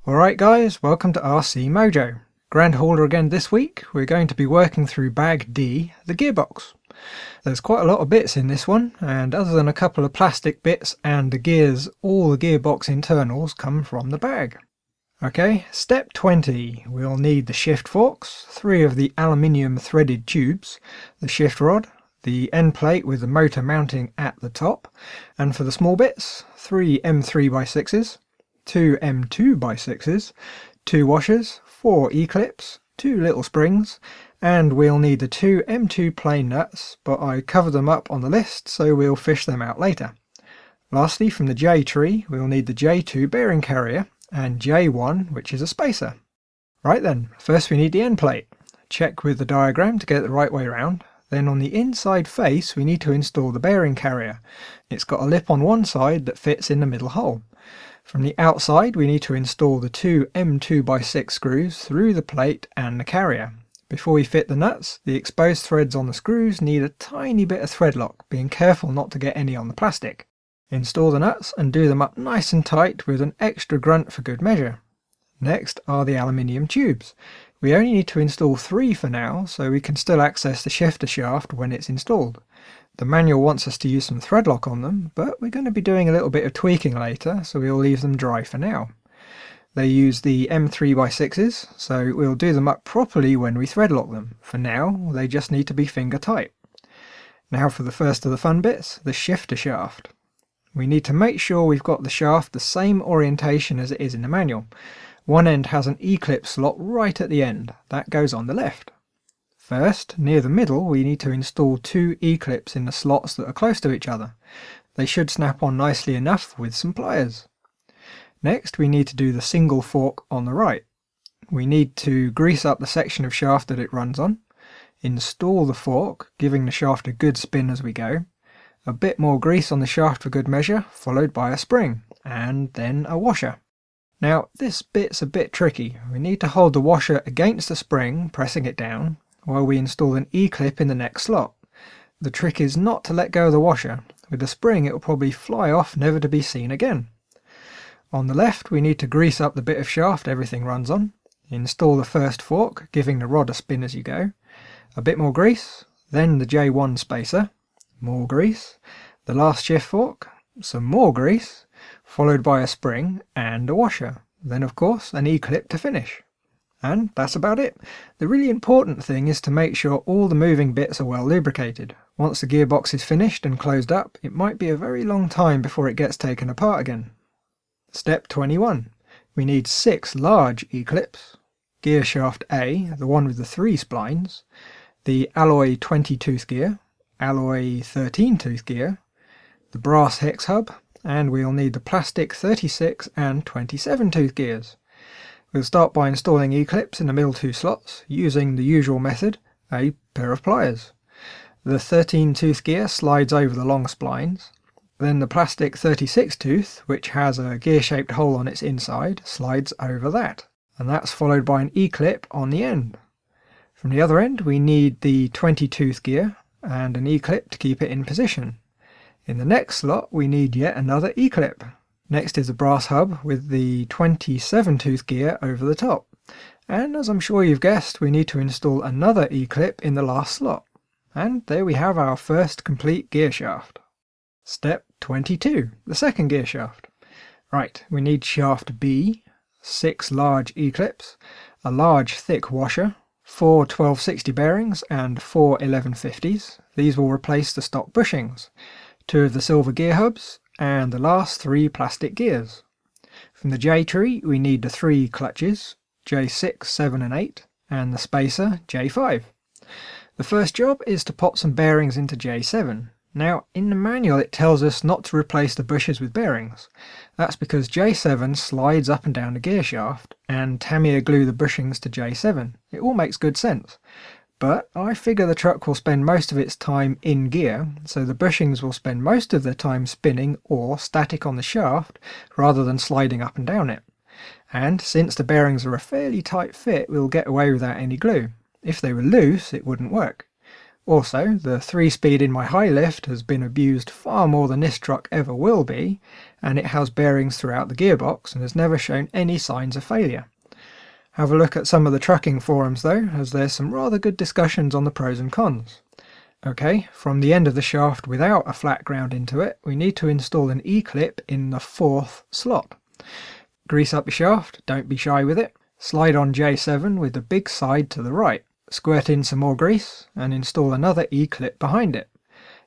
Alright guys, welcome to RC Mojo. Grand Hauler again this week. We're going to be working through bag D, the gearbox. There's quite a lot of bits in this one, and other than a couple of plastic bits and the gears, all the gearbox internals come from the bag. Okay, step 20. We'll need the shift forks, 3 of the aluminium threaded tubes, the shift rod, the end plate with the motor mounting at the top, and for the small bits, 3 M3x6s, 2 M2x6s, 2 washers, 4 E-clips, 2 little springs, and we'll need the 2 M2 plain nuts, but I covered them up on the list so we'll fish them out later. Lastly, from the J tree we'll need the J2 bearing carrier and J1, which is a spacer. Right then, first we need the end plate. Check with the diagram to get it the right way around. Then on the inside face we need to install the bearing carrier. It's got a lip on one side that fits in the middle hole. From the outside we need to install the 2 M2x6 screws through the plate and the carrier. Before we fit the nuts, the exposed threads on the screws need a tiny bit of thread lock, being careful not to get any on the plastic. Install the nuts and do them up nice and tight with an extra grunt for good measure. Next are the aluminium tubes. We only need to install 3 for now, so we can still access the shifter shaft when it's installed. The manual wants us to use some thread lock on them, but we're going to be doing a little bit of tweaking later, so we'll leave them dry for now. They use the M3x6s, so we'll do them up properly when we thread lock them. For now, they just need to be finger tight. Now for the first of the fun bits, the shifter shaft. We need to make sure we've got the shaft the same orientation as it is in the manual. One end has an E-clip slot right at the end. That goes on the left. First, near the middle, we need to install 2 E-clips in the slots that are close to each other. They should snap on nicely enough with some pliers. Next, we need to do the single fork on the right. We need to grease up the section of shaft that it runs on, install the fork, giving the shaft a good spin as we go, a bit more grease on the shaft for good measure, followed by a spring, and then a washer. Now, this bit's a bit tricky. We need to hold the washer against the spring, pressing it down, while we install an E-clip in the next slot. The trick is not to let go of the washer. With the spring it will probably fly off, never to be seen again. On the left we need to grease up the bit of shaft everything runs on, install the first fork, giving the rod a spin as you go, a bit more grease, then the J1 spacer, more grease, the last shift fork, some more grease, followed by a spring and a washer, then of course an E-clip to finish. And that's about it. The really important thing is to make sure all the moving bits are well lubricated. Once the gearbox is finished and closed up, it might be a very long time before it gets taken apart again. Step 21. We need 6 large E-clips, gear shaft A, the one with the 3 splines, the alloy 20-tooth gear, alloy 13-tooth gear, the brass hex hub, and we'll need the plastic 36 and 27-tooth gears. We'll start by installing E-clips in the middle 2 slots, using the usual method, a pair of pliers. The 13-tooth gear slides over the long splines. Then the plastic 36-tooth, which has a gear-shaped hole on its inside, slides over that. And that's followed by an E-clip on the end. From the other end we need the 20-tooth gear and an E-clip to keep it in position. In the next slot we need yet another E-clip. Next is a brass hub with the 27-tooth gear over the top. And as I'm sure you've guessed, we need to install another E-clip in the last slot. And there we have our first complete gear shaft. Step 22, the second gear shaft. Right, we need shaft B, 6 large E-clips, a large thick washer, 4 1260 bearings and 4 1150s. These will replace the stock bushings, 2 of the silver gear hubs, and the last 3 plastic gears. From the J tree we need the 3 clutches, J6, 7 and 8, and the spacer J5. The first job is to pop some bearings into J7. Now in the manual it tells us not to replace the bushes with bearings. That's because J7 slides up and down the gear shaft, and Tamiya glue the bushings to J7. It all makes good sense. But I figure the truck will spend most of its time in gear, so the bushings will spend most of their time spinning or static on the shaft rather than sliding up and down it. And since the bearings are a fairly tight fit, we'll get away without any glue. If they were loose, it wouldn't work. Also, the 3-speed in my high lift has been abused far more than this truck ever will be, and it has bearings throughout the gearbox and has never shown any signs of failure. Have a look at some of the trucking forums though, as there's some rather good discussions on the pros and cons. Okay, from the end of the shaft without a flat ground into it, we need to install an E-clip in the 4th slot. Grease up your shaft, don't be shy with it. Slide on J7 with the big side to the right. Squirt in some more grease and install another E-clip behind it.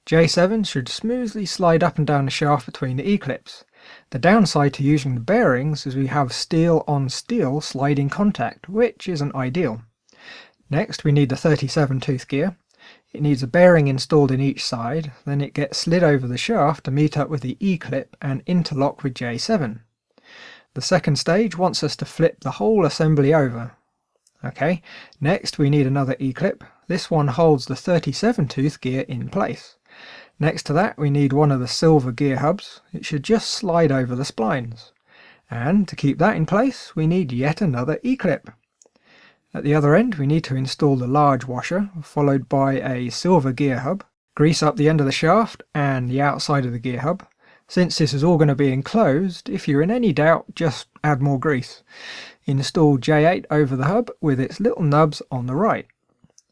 J7 should smoothly slide up and down the shaft between the E-clips. The downside to using the bearings is we have steel on steel sliding contact, which isn't ideal. Next we need the 37 tooth gear. It needs a bearing installed in each side, then it gets slid over the shaft to meet up with the E-clip and interlock with J7. The second stage wants us to flip the whole assembly over. Okay, next we need another E-clip. This one holds the 37 tooth gear in place. Next to that we need one of the silver gear hubs. It should just slide over the splines. And to keep that in place we need yet another E-clip. At the other end we need to install the large washer, followed by a silver gear hub. Grease up the end of the shaft and the outside of the gear hub. Since this is all going to be enclosed, if you're in any doubt, just add more grease. Install J8 over the hub with its little nubs on the right.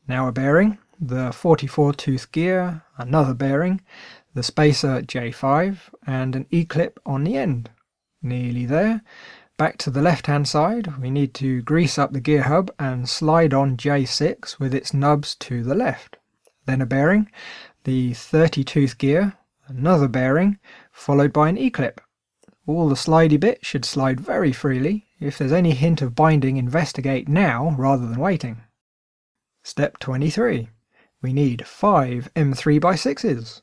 Now a bearing, the 44 tooth gear, another bearing, the spacer J5 and an E-clip on the end. Nearly there. Back to the left hand side, we need to grease up the gear hub and slide on J6 with its nubs to the left. Then a bearing, the 30 tooth gear, another bearing, followed by an E-clip. All the slidey bit should slide very freely. If there's any hint of binding, investigate now rather than waiting. Step 23. We need 5 M3x6s.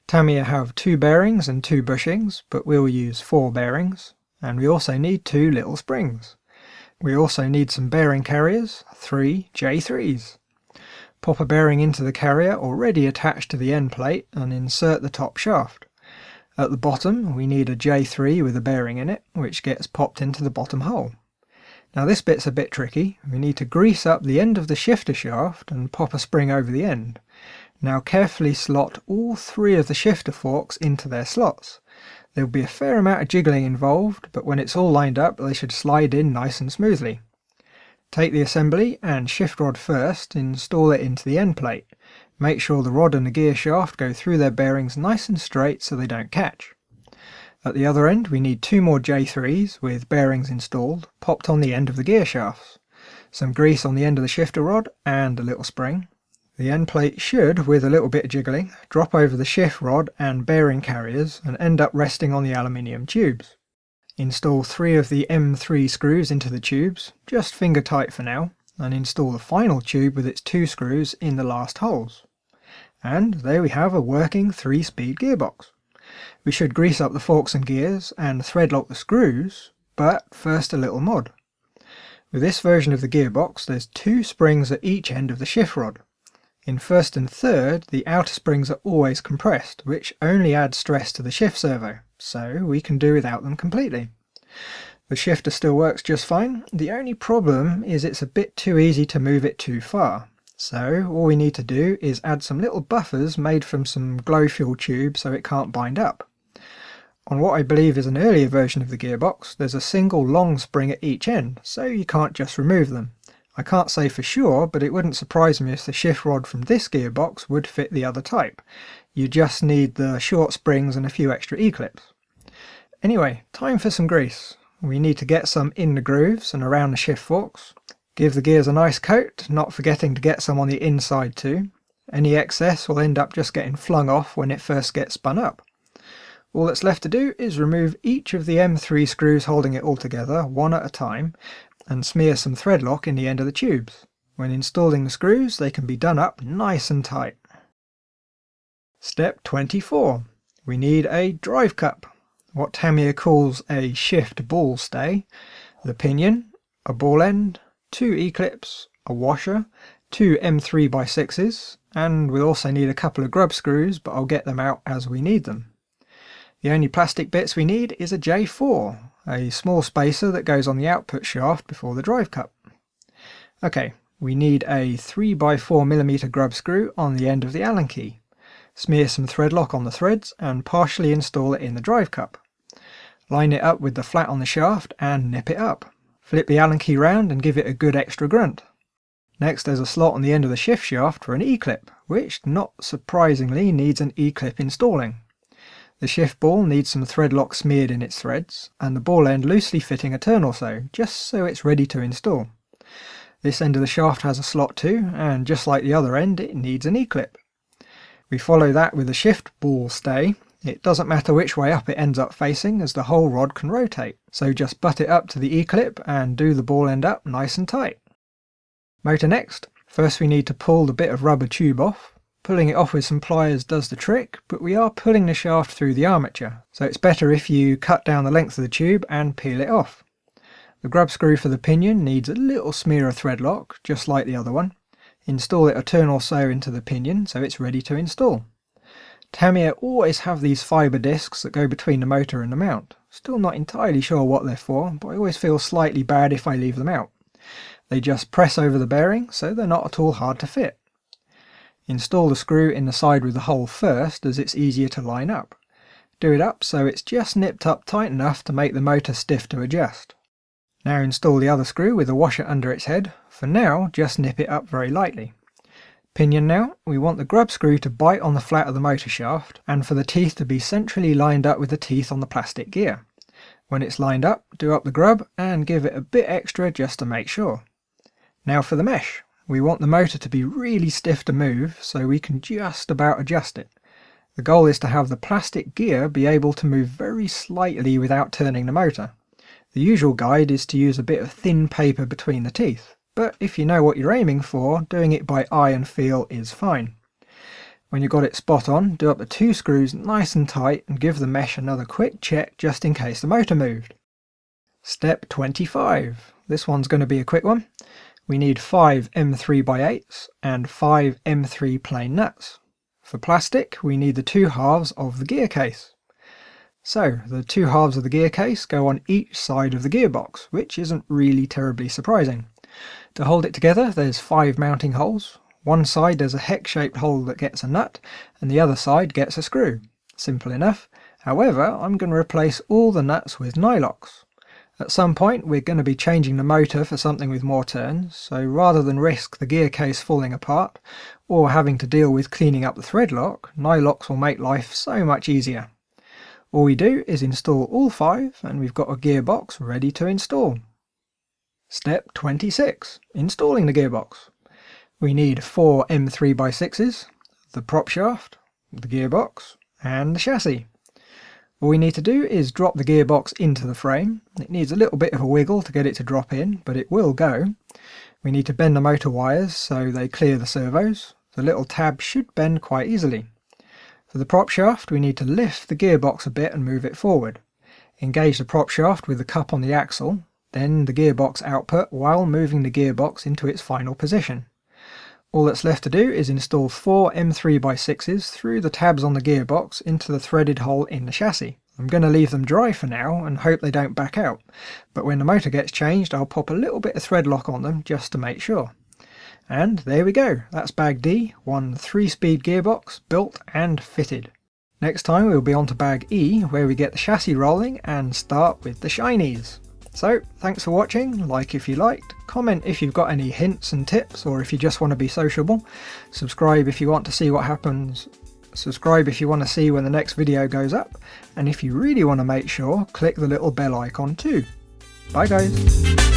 Tamiya have 2 bearings and 2 bushings, but we'll use 4 bearings. And we also need 2 little springs. We also need some bearing carriers, 3 J3s. Pop a bearing into the carrier already attached to the end plate and insert the top shaft. At the bottom we need a J3 with a bearing in it, which gets popped into the bottom hole. Now this bit's a bit tricky. We need to grease up the end of the shifter shaft and pop a spring over the end. Now carefully slot all 3 of the shifter forks into their slots. There will be a fair amount of jiggling involved, but when it's all lined up they should slide in nice and smoothly. Take the assembly and shift rod first, install it into the end plate. Make sure the rod and the gear shaft go through their bearings nice and straight so they don't catch. At the other end we need 2 more J3s with bearings installed, popped on the end of the gear shafts. Some grease on the end of the shifter rod and a little spring. The end plate should, with a little bit of jiggling, drop over the shift rod and bearing carriers and end up resting on the aluminium tubes. Install 3 of the M3 screws into the tubes, just finger tight for now, and install the final tube with its 2 screws in the last holes. And there we have a working 3-speed gearbox. We should grease up the forks and gears and thread lock the screws, but first a little mod. With this version of the gearbox there's 2 springs at each end of the shift rod. In first and third the outer springs are always compressed, which only adds stress to the shift servo, so we can do without them completely. The shifter still works just fine. The only problem is it's a bit too easy to move it too far. So all we need to do is add some little buffers made from some glow fuel tube so it can't bind up. On what I believe is an earlier version of the gearbox, there's a single long spring at each end, so you can't just remove them. I can't say for sure, but it wouldn't surprise me if the shift rod from this gearbox would fit the other type. You just need the short springs and a few extra E-clips. Anyway, time for some grease. We need to get some in the grooves and around the shift forks. Give the gears a nice coat, not forgetting to get some on the inside too. Any excess will end up just getting flung off when it first gets spun up. All that's left to do is remove each of the M3 screws holding it all together, one at a time, and smear some thread lock in the end of the tubes. When installing the screws they can be done up nice and tight. Step 24. We need a drive cup, what Tamiya calls a shift ball stay, the pinion, a ball end, 2 E-clips, a washer, 2 M3x6s, and we'll also need a couple of grub screws, but I'll get them out as we need them. The only plastic bits we need is a J4, a small spacer that goes on the output shaft before the drive cup. Okay, we need a 3x4mm grub screw on the end of the Allen key. Smear some thread lock on the threads and partially install it in the drive cup. Line it up with the flat on the shaft and nip it up. Flip the Allen key round and give it a good extra grunt. Next there's a slot on the end of the shift shaft for an E-clip, which not surprisingly needs an E-clip installing. The shift ball needs some thread lock smeared in its threads, and the ball end loosely fitting a turn or so, just so it's ready to install. This end of the shaft has a slot too, and just like the other end, it needs an E-clip. We follow that with a shift ball stay. It doesn't matter which way up it ends up facing, as the whole rod can rotate, so just butt it up to the E-clip and do the ball end up nice and tight. Motor next. First we need to pull the bit of rubber tube off. Pulling it off with some pliers does the trick, but we are pulling the shaft through the armature, so it's better if you cut down the length of the tube and peel it off. The grub screw for the pinion needs a little smear of thread lock, just like the other one. Install it a turn or so into the pinion so it's ready to install. Tamiya always have these fibre discs that go between the motor and the mount. Still not entirely sure what they're for, but I always feel slightly bad if I leave them out. They just press over the bearing, so they're not at all hard to fit. Install the screw in the side with the hole first, as it's easier to line up. Do it up so it's just nipped up tight enough to make the motor stiff to adjust. Now install the other screw with a washer under its head. For now, just nip it up very lightly. Pinion now, we want the grub screw to bite on the flat of the motor shaft, and for the teeth to be centrally lined up with the teeth on the plastic gear. When it's lined up, do up the grub and give it a bit extra just to make sure. Now for the mesh. We want the motor to be really stiff to move, so we can just about adjust it. The goal is to have the plastic gear be able to move very slightly without turning the motor. The usual guide is to use a bit of thin paper between the teeth, but if you know what you're aiming for, doing it by eye and feel is fine. When you've got it spot on, do up the two screws nice and tight and give the mesh another quick check just in case the motor moved. Step 25. This one's going to be a quick one. We need 5 M3x8s and 5 M3 plain nuts. For plastic, we need the two halves of the gear case. So, the two halves of the gear case go on each side of the gearbox, which isn't really terribly surprising. To hold it together, there's 5 mounting holes. One side there's a hex-shaped hole that gets a nut, and the other side gets a screw. Simple enough. However, I'm going to replace all the nuts with nylocks. At some point we're going to be changing the motor for something with more turns, so rather than risk the gear case falling apart, or having to deal with cleaning up the thread lock, nylocks will make life so much easier. All we do is install all 5 and we've got a gearbox ready to install. Step 26. Installing the gearbox. We need 4 M3x6s, the prop shaft, the gearbox, and the chassis. All we need to do is drop the gearbox into the frame. It needs a little bit of a wiggle to get it to drop in, but it will go. We need to bend the motor wires so they clear the servos. The little tab should bend quite easily. For the prop shaft, we need to lift the gearbox a bit and move it forward. Engage the prop shaft with the cup on the axle, then the gearbox output while moving the gearbox into its final position. All that's left to do is install 4 M3x6s through the tabs on the gearbox into the threaded hole in the chassis. I'm going to leave them dry for now and hope they don't back out, but when the motor gets changed I'll pop a little bit of thread lock on them just to make sure. And there we go, that's bag D, one 3-speed gearbox built and fitted. Next time we'll be on to bag E, where we get the chassis rolling and start with the shinies. So, thanks for watching, like if you liked, comment if you've got any hints and tips or if you just want to be sociable, subscribe if you want to see what happens, subscribe if you want to see when the next video goes up, and if you really want to make sure, click the little bell icon too. Bye guys!